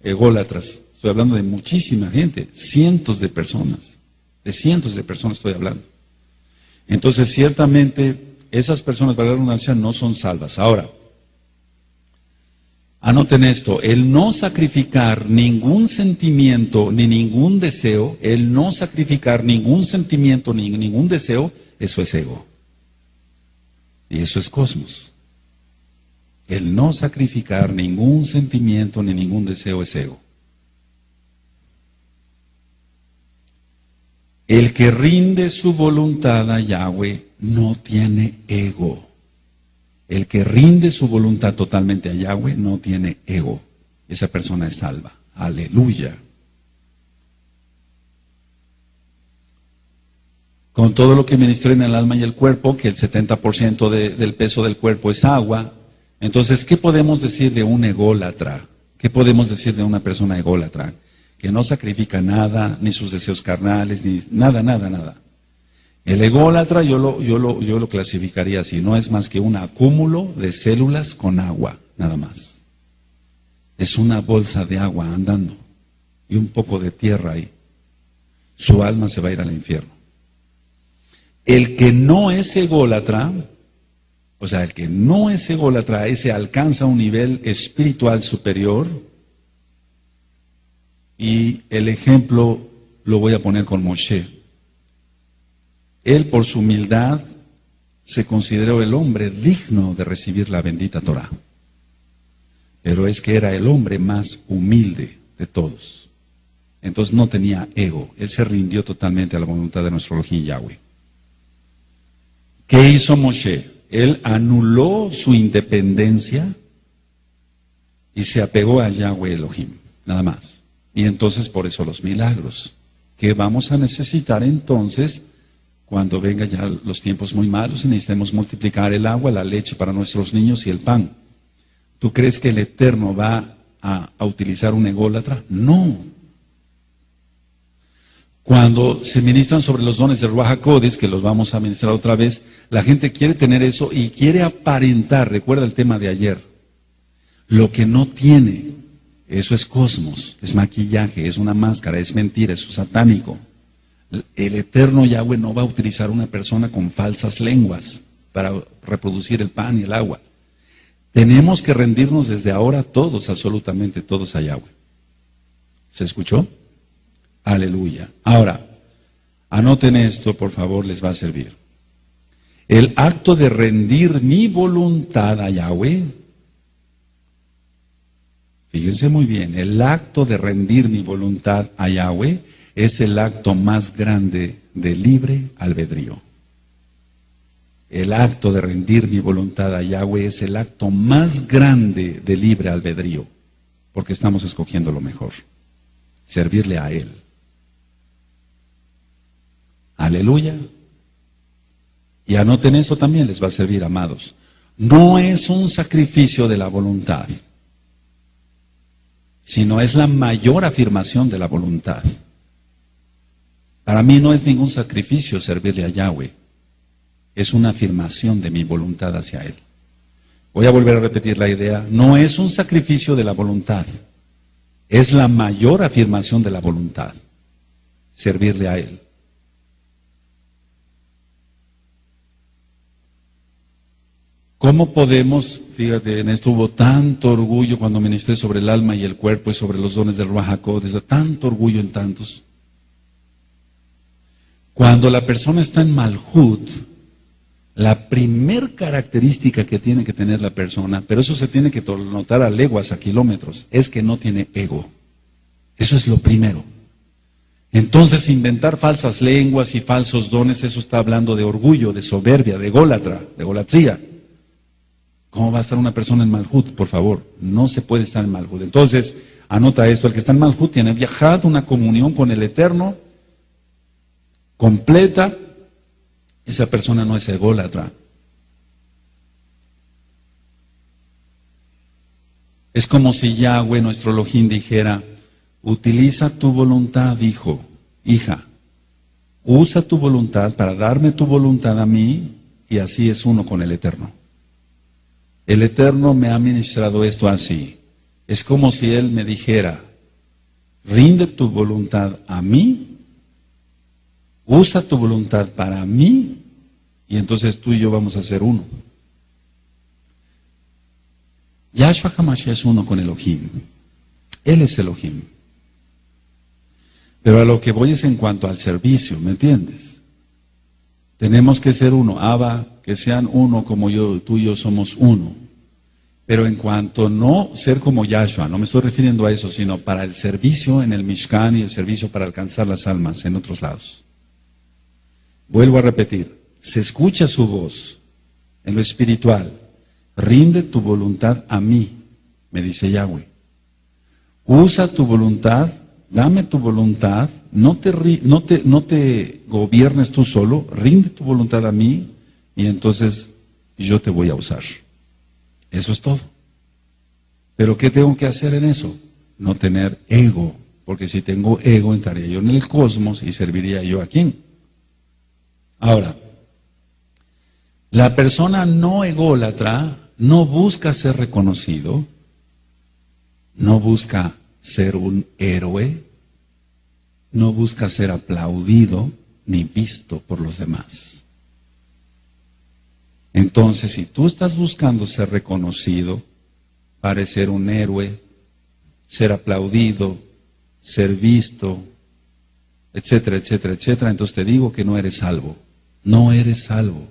ególatras, estoy hablando de muchísima gente, cientos de personas estoy hablando. Entonces, ciertamente, esas personas, para la redundancia, no son salvas. Ahora, anoten esto, el no sacrificar ningún sentimiento ni ningún deseo, el no sacrificar ningún sentimiento ni ningún deseo, eso es ego. Y eso es cosmos. El no sacrificar ningún sentimiento ni ningún deseo es ego. El que rinde su voluntad a Yahweh no tiene ego. El que rinde su voluntad totalmente a Yahweh no tiene ego. Esa persona es salva. Aleluya. Con todo lo que ministré en el alma y el cuerpo, que el 70% del peso del cuerpo es agua, entonces, ¿qué podemos decir de un ególatra? ¿Qué podemos decir de una persona ególatra? Que no sacrifica nada, ni sus deseos carnales, ni nada. El ególatra yo lo clasificaría así, no es más que un acúmulo de células con agua, nada más. Es una bolsa de agua andando y un poco de tierra ahí. Su alma se va a ir al infierno. El que no es ególatra, ese alcanza un nivel espiritual superior, y el ejemplo lo voy a poner con Moshe. Él, por su humildad, se consideró el hombre digno de recibir la bendita Torah. Pero es que era el hombre más humilde de todos. Entonces no tenía ego. Él se rindió totalmente a la voluntad de nuestro Elohim Yahweh. ¿Qué hizo Moshe? Él anuló su independencia y se apegó a Yahweh Elohim, nada más. Y entonces por eso los milagros. ¿Qué vamos a necesitar entonces cuando vengan ya los tiempos muy malos y necesitemos multiplicar el agua, la leche para nuestros niños y el pan? ¿Tú crees que el Eterno va a utilizar un ególatra? No. Cuando se ministran sobre los dones del Ruach HaKodesh, que los vamos a ministrar otra vez, la gente quiere tener eso y quiere aparentar, recuerda el tema de ayer, lo que no tiene. Eso es cosmos, es maquillaje, es una máscara, es mentira, es satánico. El eterno Yahweh no va a utilizar una persona con falsas lenguas para reproducir el pan y el agua. Tenemos que rendirnos desde ahora todos, absolutamente todos a Yahweh. ¿Se escuchó? Aleluya. Ahora, anoten esto, por favor, les va a servir. El acto de rendir mi voluntad a Yahweh, fíjense muy bien, el acto de rendir mi voluntad a Yahweh es el acto más grande de libre albedrío. El acto de rendir mi voluntad a Yahweh es el acto más grande de libre albedrío, porque estamos escogiendo lo mejor, servirle a Él. Aleluya. Y anoten esto también, les va a servir, amados. No es un sacrificio de la voluntad, sino es la mayor afirmación de la voluntad. Para mí no es ningún sacrificio servirle a Yahweh, es una afirmación de mi voluntad hacia Él. Voy a volver a repetir la idea, no es un sacrificio de la voluntad, es la mayor afirmación de la voluntad, servirle a Él. ¿Cómo podemos, fíjate, en esto hubo tanto orgullo cuando ministré sobre el alma y el cuerpo y sobre los dones del Ruach HaKodesh, tanto orgullo en tantos? Cuando la persona está en Malhut, la primer característica que tiene que tener la persona, pero eso se tiene que notar a leguas, a kilómetros, es que no tiene ego. Eso es lo primero. Entonces, inventar falsas lenguas y falsos dones, eso está hablando de orgullo, de soberbia, de egolatría. ¿Cómo va a estar una persona en Malhut? Por favor, no se puede estar en Malhut. Entonces, anota esto, el que está en Malhut tiene viajado una comunión con el Eterno completa. Esa persona no es ególatra. Es como si Yahweh, nuestro Elohim, dijera, utiliza tu voluntad, hijo, hija. Usa tu voluntad para darme tu voluntad a mí, y así es uno con el Eterno. El Eterno me ha ministrado esto así. Es como si Él me dijera, rinde tu voluntad a mí, usa tu voluntad para mí, y entonces tú y yo vamos a ser uno. Yahshua HaMashiach es uno con Elohim. Él es Elohim. Pero a lo que voy es en cuanto al servicio, ¿me entiendes? Tenemos que ser uno. Abba, que sean uno como yo, tú y yo somos uno. Pero en cuanto no ser como Yahshua, no me estoy refiriendo a eso, sino para el servicio en el Mishkan y el servicio para alcanzar las almas en otros lados. Vuelvo a repetir, se escucha su voz en lo espiritual. Rinde tu voluntad a mí, me dice Yahweh. Usa tu voluntad, dame tu voluntad, no te gobiernes tú solo, rinde tu voluntad a mí y entonces yo te voy a usar. Eso es todo. Pero ¿qué tengo que hacer en eso? No tener ego, porque si tengo ego entraría yo en el cosmos y serviría yo a quién. Ahora, la persona no ególatra no busca ser reconocido, no busca ser un héroe, no busca ser aplaudido ni visto por los demás. Entonces, si tú estás buscando ser reconocido, parecer un héroe, ser aplaudido, ser visto, etcétera, etcétera, etcétera, entonces te digo que no eres salvo. No eres salvo.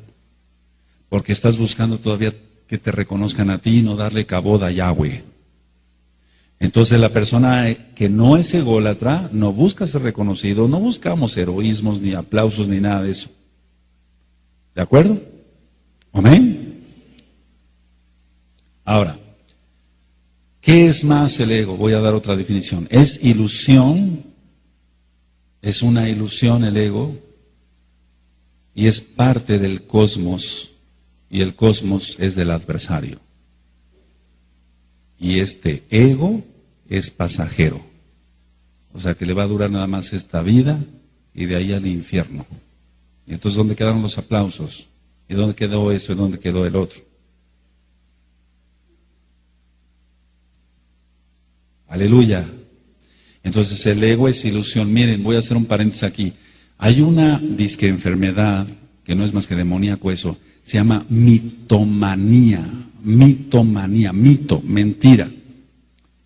Porque estás buscando todavía que te reconozcan a ti y no darle cabod a Yahweh. Entonces la persona que no es ególatra no busca ser reconocido, no buscamos heroísmos, ni aplausos, ni nada de eso. ¿De acuerdo? Amén. Ahora, ¿qué es más el ego? Voy a dar otra definición. Es ilusión, es una ilusión el ego, y es parte del cosmos, y el cosmos es del adversario. Y este ego es pasajero, o sea que le va a durar nada más esta vida y de ahí al infierno. Y entonces, ¿dónde quedaron los aplausos? ¿Y dónde quedó esto? ¿Y dónde quedó el otro? Aleluya. Entonces el ego es ilusión. Miren, voy a hacer un paréntesis aquí. Hay una disque enfermedad, que no es más que demoníaco eso, se llama mitomanía. mitomanía, mito, mentira.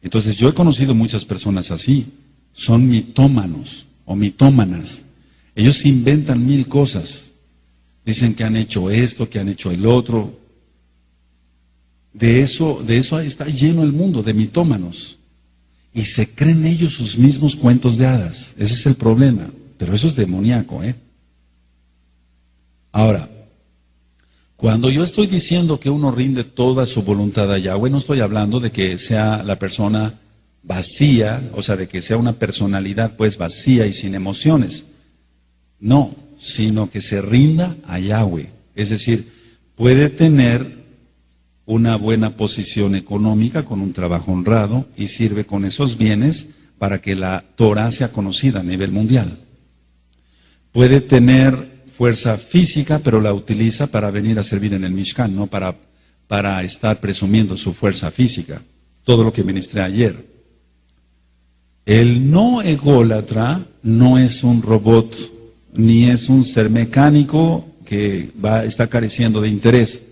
Entonces yo he conocido muchas personas así, son mitómanos o mitómanas. Ellos inventan mil cosas, dicen que han hecho esto, que han hecho el otro. De eso está lleno el mundo, de mitómanos. Y se creen ellos sus mismos cuentos de hadas. Ese es el problema. Pero eso es demoníaco, ¿eh? Ahora, cuando yo estoy diciendo que uno rinde toda su voluntad a Yahweh, no estoy hablando de que sea la persona vacía, o sea, de que sea una personalidad pues vacía y sin emociones. No, sino que se rinda a Yahweh. Es decir, puede tener una buena posición económica con un trabajo honrado y sirve con esos bienes para que la Torah sea conocida a nivel mundial. Puede tener fuerza física, pero la utiliza para venir a servir en el Mishkan, no para estar presumiendo su fuerza física. Todo lo que ministré ayer. El no ególatra no es un robot, ni es un ser mecánico que está careciendo de interés.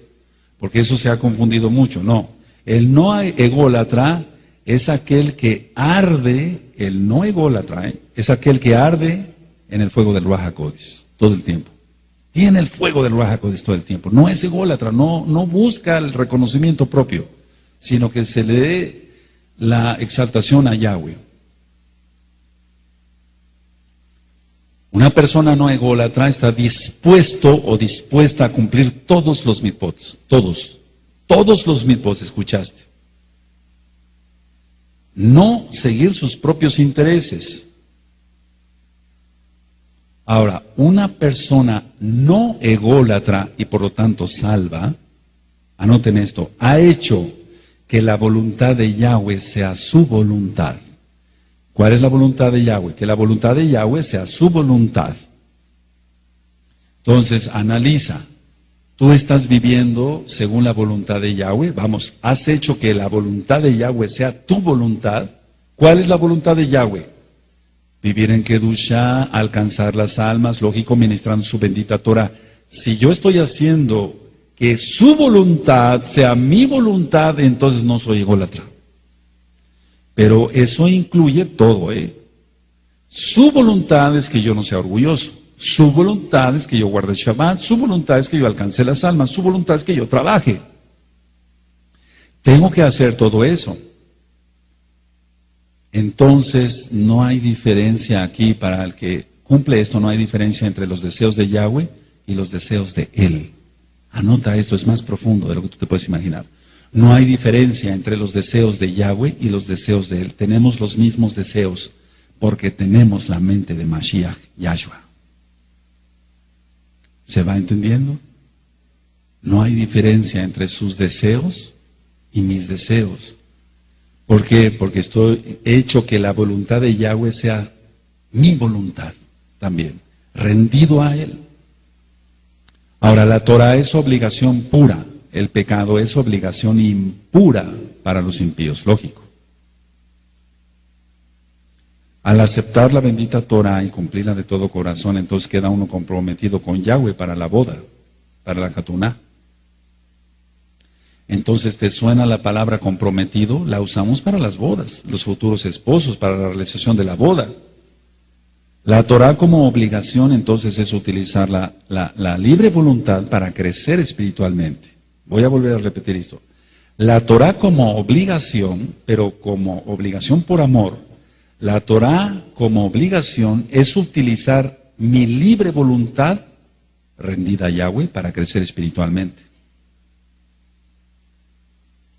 Porque eso se ha confundido mucho, no. El no ególatra es aquel que arde, el no ególatra, es aquel que arde en el fuego del Ruach HaKodesh todo el tiempo. Tiene el fuego del Ruach HaKodesh todo el tiempo. No es ególatra, no busca el reconocimiento propio, sino que se le dé la exaltación a Yahweh. Una persona no ególatra está dispuesto o dispuesta a cumplir todos los mitpots, todos los mitpots, escuchaste. No seguir sus propios intereses. Ahora, una persona no ególatra y por lo tanto salva, anoten esto, ha hecho que la voluntad de Yahweh sea su voluntad. ¿Cuál es la voluntad de Yahweh? Que la voluntad de Yahweh sea su voluntad. Entonces, analiza. ¿Tú estás viviendo según la voluntad de Yahweh? Vamos, ¿has hecho que la voluntad de Yahweh sea tu voluntad? ¿Cuál es la voluntad de Yahweh? Vivir en Kedushá, alcanzar las almas, lógico, ministrando su bendita Torah. Si yo estoy haciendo que su voluntad sea mi voluntad, entonces no soy ególatra. Pero eso incluye todo, Su voluntad es que yo no sea orgulloso. Su voluntad es que yo guarde el Shabbat. Su voluntad es que yo alcance las almas. Su voluntad es que yo trabaje. Tengo que hacer todo eso. Entonces, no hay diferencia aquí para el que cumple esto, no hay diferencia entre los deseos de Yahweh y los deseos de Él. Anota esto, es más profundo de lo que tú te puedes imaginar. No hay diferencia entre los deseos de Yahweh y los deseos de Él. Tenemos los mismos deseos porque tenemos la mente de Mashiach, Yahshua. ¿Se va entendiendo? No hay diferencia entre sus deseos y mis deseos. ¿Por qué? Porque estoy hecho que la voluntad de Yahweh sea mi voluntad también, rendido a Él. Ahora, la Torah es obligación pura. El pecado es obligación impura para los impíos, lógico. Al aceptar la bendita Torah y cumplirla de todo corazón, entonces queda uno comprometido con Yahweh para la boda, para la Hatuná. Entonces, ¿te suena la palabra comprometido? La usamos para las bodas, los futuros esposos, para la realización de la boda. La Torah como obligación, entonces, es utilizar la libre voluntad para crecer espiritualmente. Voy a volver a repetir esto. La Torah como obligación, pero como obligación por amor, la Torah como obligación es utilizar mi libre voluntad rendida a Yahweh para crecer espiritualmente.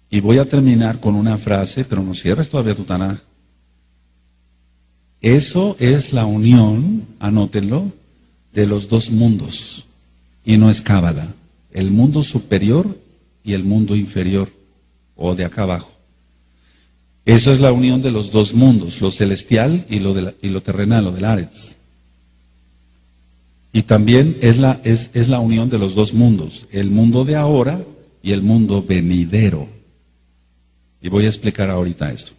Y voy a terminar con una frase, pero no cierres todavía tu Tanaj. Eso es la unión, anótenlo, de los dos mundos. Y no es cábala. El mundo superior y el mundo inferior, o de acá abajo. Eso es la unión de los dos mundos, lo celestial y lo terrenal, lo del Aretz. Y también es la unión de los dos mundos, el mundo de ahora y el mundo venidero. Y voy a explicar ahorita esto.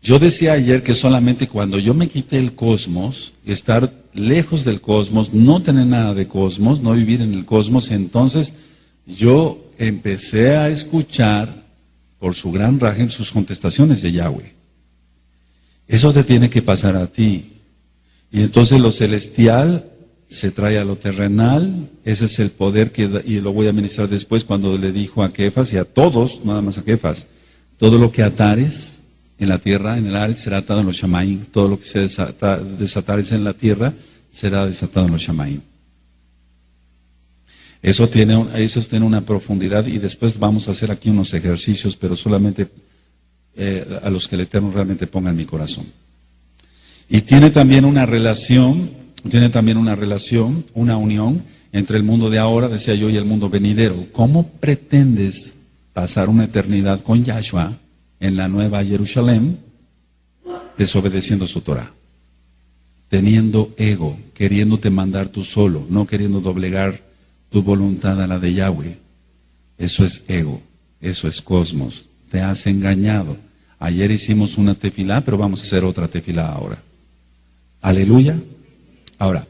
Yo decía ayer que solamente cuando yo me quité el cosmos, estar lejos del cosmos, no tener nada de cosmos, no vivir en el cosmos, entonces yo empecé a escuchar por su gran rajem sus contestaciones de Yahweh. Eso te tiene que pasar a ti. Y entonces lo celestial se trae a lo terrenal. Ese es el poder y lo voy a ministrar después cuando le dijo a Kefas y a todos, nada más a Kefas, todo lo que atares en la tierra, en el Aretz, será atado en los Shamaim. Todo lo que se desatares en la tierra será desatado en los Shamaim. Eso tiene una profundidad y después vamos a hacer aquí unos ejercicios, pero solamente a los que el Eterno realmente ponga en mi corazón. Y tiene también una relación, una unión entre el mundo de ahora, decía yo, y el mundo venidero. ¿Cómo pretendes pasar una eternidad con Yahshua en la nueva Jerusalén desobedeciendo su Torah? Teniendo ego, queriéndote mandar tú solo, no queriendo doblegar tu voluntad a la de Yahweh. Eso es ego, eso es cosmos. Te has engañado. Ayer hicimos una tefilá, pero vamos a hacer otra tefilá ahora. Aleluya. Ahora,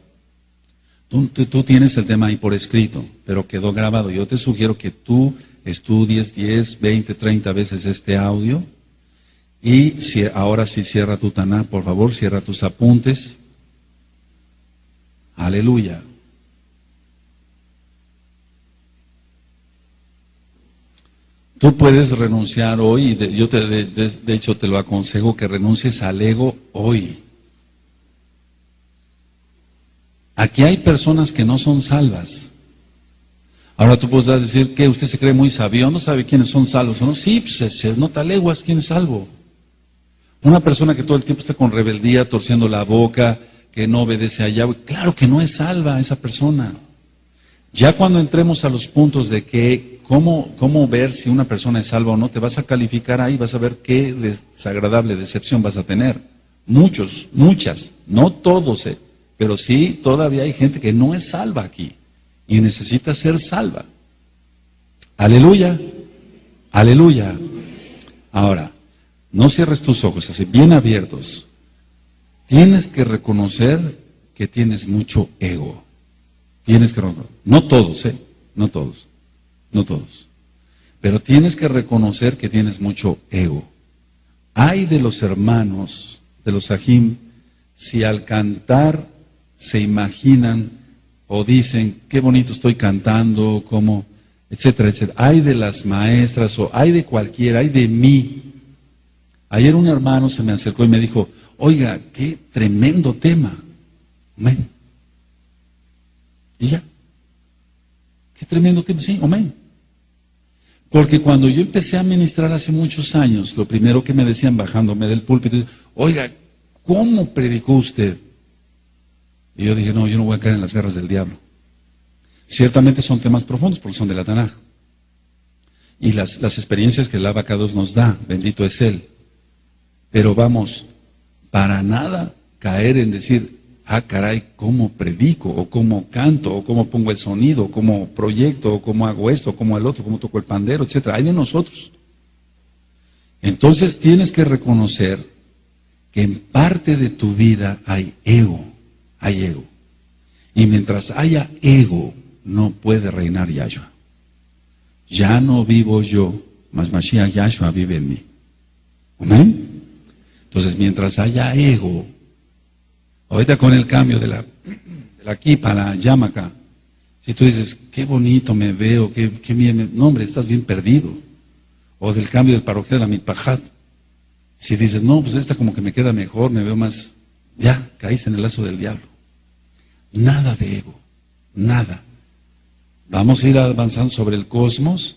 tú tienes el tema ahí por escrito, pero quedó grabado. Yo te sugiero que tú estudies 10, 20, 30 veces este audio. Y ahora sí cierra tu Taná, por favor, cierra tus apuntes. Aleluya. Tú puedes renunciar hoy, y yo de hecho te lo aconsejo que renuncies al ego hoy. Aquí hay personas que no son salvas. Ahora tú puedes decir que usted se cree muy sabio, no sabe quiénes son salvos o no. Sí, pues se nota a leguas quién es salvo. Una persona que todo el tiempo está con rebeldía, torciendo la boca, que no obedece a Yahweh, claro que no es salva esa persona. Ya cuando entremos a los puntos de que cómo ver si una persona es salva o no, te vas a calificar ahí, vas a ver qué desagradable decepción vas a tener. Muchas, no todos, pero sí todavía hay gente que no es salva aquí y necesita ser salva. Aleluya, aleluya. Ahora, no cierres tus ojos, así bien abiertos. Tienes que reconocer que tienes mucho ego. Tienes que reconocer, no todos, no todos. Pero tienes que reconocer que tienes mucho ego. Hay de los hermanos, de los Ajim, si al cantar se imaginan o dicen, qué bonito estoy cantando, como, etcétera, etcétera. Hay de las maestras o hay de cualquiera, hay de mí. Ayer un hermano se me acercó y me dijo, oiga, qué tremendo tema. Amén. Y ya. Qué tremendo tema, sí, amén. Porque cuando yo empecé a ministrar hace muchos años, lo primero que me decían bajándome del púlpito, oiga, ¿cómo predicó usted? Y yo dije, no, yo no voy a caer en las garras del diablo. Ciertamente son temas profundos porque son de la Tanaj. Y las experiencias que el Abacados nos da, bendito es Él. Pero vamos, para nada caer en decir, ah, caray, ¿cómo predico? O cómo canto, o cómo pongo el sonido, o cómo proyecto, o cómo hago esto, o cómo el otro, cómo toco el pandero, etcétera. Hay de nosotros. Entonces tienes que reconocer que en parte de tu vida hay ego. Y mientras haya ego, no puede reinar Yahshua. Ya no vivo yo, mas Mashiach Yahshua vive en mí. ¿Amén? Entonces, mientras haya ego, ahorita con el cambio de la kipa a la yamaka, si tú dices, qué bonito me veo, qué bien, no hombre, estás bien perdido. O del cambio del parroquial a la mitpajat. Si dices, no, pues esta como que me queda mejor, me veo más, ya, caíste en el lazo del diablo. Nada de ego, nada. Vamos a ir avanzando sobre el cosmos